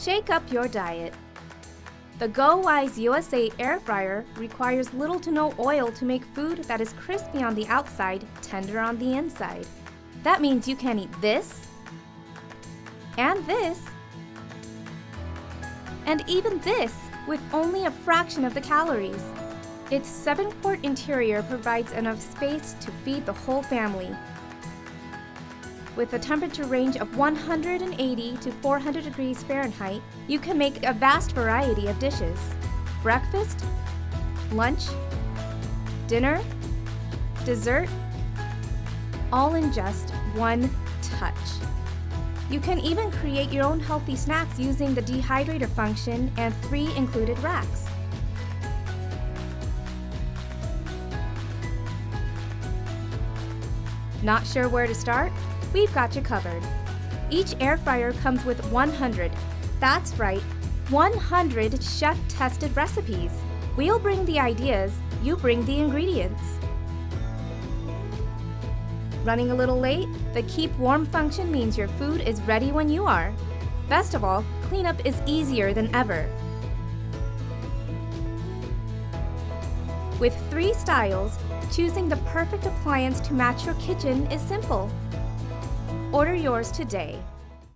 Shake up your diet. The GoWISE USA air fryer requires little to no oil to make food that is crispy on the outside, tender on the inside. That means you can eat this, and this, and even this with only a fraction of the calories. Its 7-quart interior provides enough space to feed the whole family. With a temperature range of 180 to 400 degrees Fahrenheit, you can make a vast variety of dishes. Breakfast, lunch, dinner, dessert, all in just one touch. You can even create your own healthy snacks using the dehydrator function and 3 included racks. Not sure where to start? We've got you covered. Each air fryer comes with 100, that's right, 100 chef-tested recipes. We'll bring the ideas, you bring the ingredients. Running a little late? The keep warm function means your food is ready when you are. Best of all, cleanup is easier than ever. With 3 styles, choosing the perfect appliance to match your kitchen is simple. Order yours today.